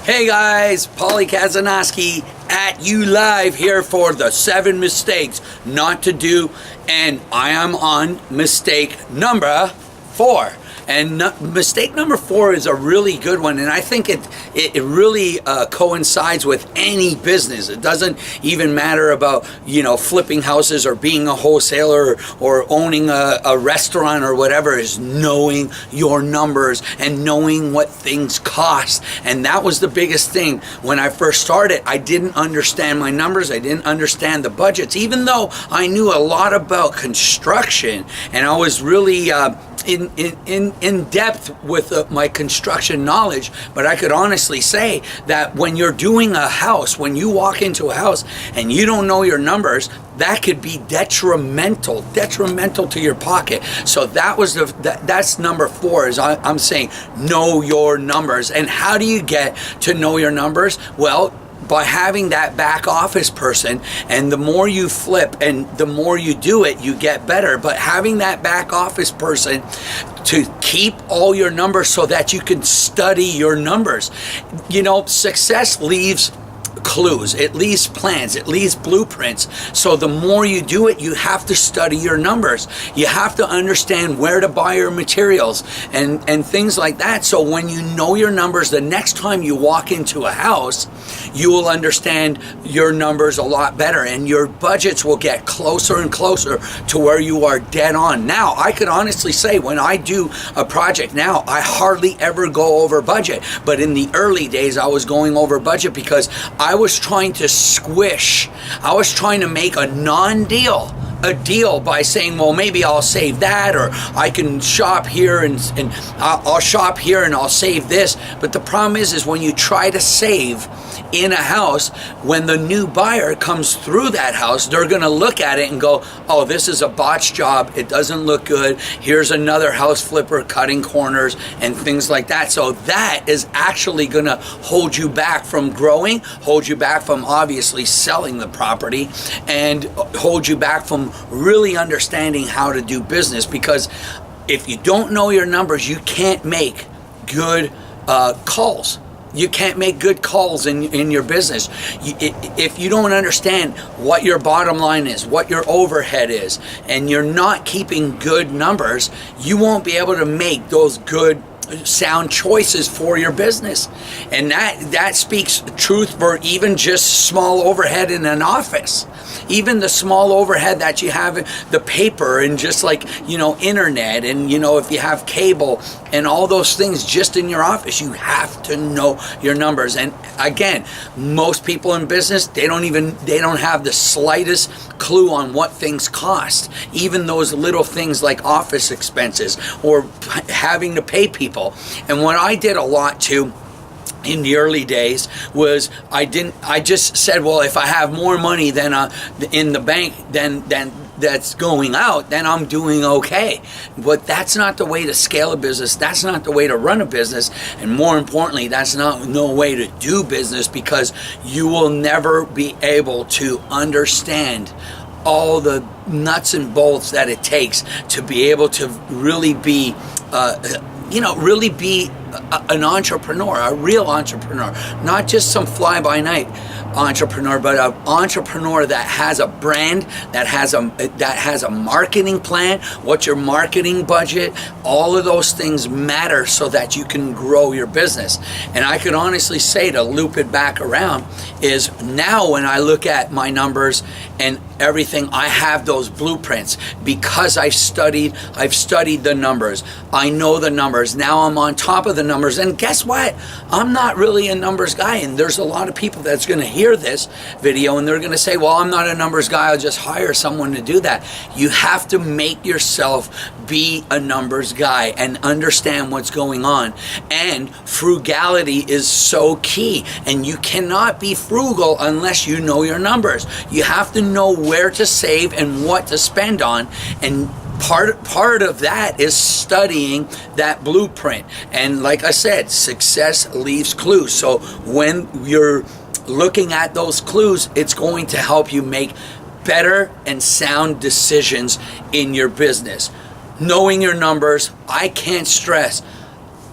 Hey guys, Paulie Kazanowski at you live here for the 7 mistakes not to do, and I am on mistake number 4. And mistake number 4 is a really good one, and I think it really coincides with any business. It doesn't even matter about, flipping houses or being a wholesaler or owning a restaurant or whatever, is knowing your numbers and knowing what things cost. And that was the biggest thing. When I first started, I didn't understand my numbers. I didn't understand the budgets, even though I knew a lot about construction, and I was really in depth with my construction knowledge. But I could honestly say that when you're doing a house, when you walk into a house and you don't know your numbers, that could be detrimental to your pocket. So that's number 4, is I'm saying know your numbers. And how do you get to know your numbers? Well, by having that back office person, and the more you flip and the more you do it, you get better. But having that back office person to keep all your numbers so that you can study your numbers. Success leaves clues, it leaves plans, it leaves blueprints. So the more you do it, you have to study your numbers. You have to understand where to buy your materials and things like that. So when you know your numbers, the next time you walk into a house, you will understand your numbers a lot better, and your budgets will get closer and closer to where you are dead on. Now, I could honestly say when I do a project now, I hardly ever go over budget. But in the early days, I was going over budget because I was trying to make a non-deal a deal by saying, well, maybe I'll save that, or I can shop here and I'll shop here and I'll save this. But the problem is when you try to save in a house, when the new buyer comes through that house, they're going to look at it and go, oh, this is a botched job. It doesn't look good. Here's another house flipper cutting corners and things like that. So that is actually going to hold you back from growing, hold you back from obviously selling the property, and hold you back from really understanding how to do business. Because if you don't know your numbers, you can't make good calls. You can't make good calls in your business. If you don't understand what your bottom line is, what your overhead is, and you're not keeping good numbers, you won't be able to make those good sound choices for your business. And that speaks truth for even just small overhead in an office. Even the small overhead that you have, the paper and just like, internet, and, if you have cable and all those things just in your office, you have to know your numbers. And again, most people in business, they don't have the slightest clue on what things cost. Even those little things like office expenses or having to pay people. And what I did a lot too in the early days was I just said, well, if I have more money than in the bank than that's going out, then I'm doing okay. But that's not the way to scale a business. That's not the way to run a business. And more importantly, that's no way to do business, because you will never be able to understand all the nuts and bolts that it takes to be able to really be an entrepreneur, a real entrepreneur, not just some fly-by-night entrepreneur, but an entrepreneur that has a brand, that has a marketing plan. What's your marketing budget? All of those things matter so that you can grow your business. And I could honestly say, to loop it back around, is now when I look at my numbers and everything, I have those blueprints because I've studied the numbers. I know the numbers. Now I'm on top of the numbers. And guess what? I'm not really a numbers guy. And there's a lot of people that's going to hear this video and they're going to say, well, I'm not a numbers guy. I'll just hire someone to do that. You have to make yourself be a numbers guy and understand what's going on. And frugality is so key. And you cannot be frugal unless you know your numbers. You have to know where to save and what to spend on. And part of that is studying that blueprint. And like I said, success leaves clues. So when you're looking at those clues, it's going to help you make better and sound decisions in your business. Knowing your numbers, I can't stress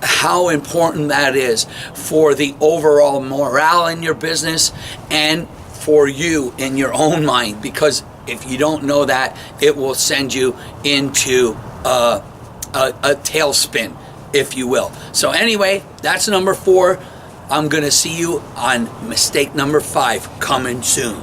how important that is for the overall morale in your business and for you in your own mind, because if you don't know that, it will send you into a tailspin, if you will. So anyway, that's number 4. I'm going to see you on mistake number 5 coming soon.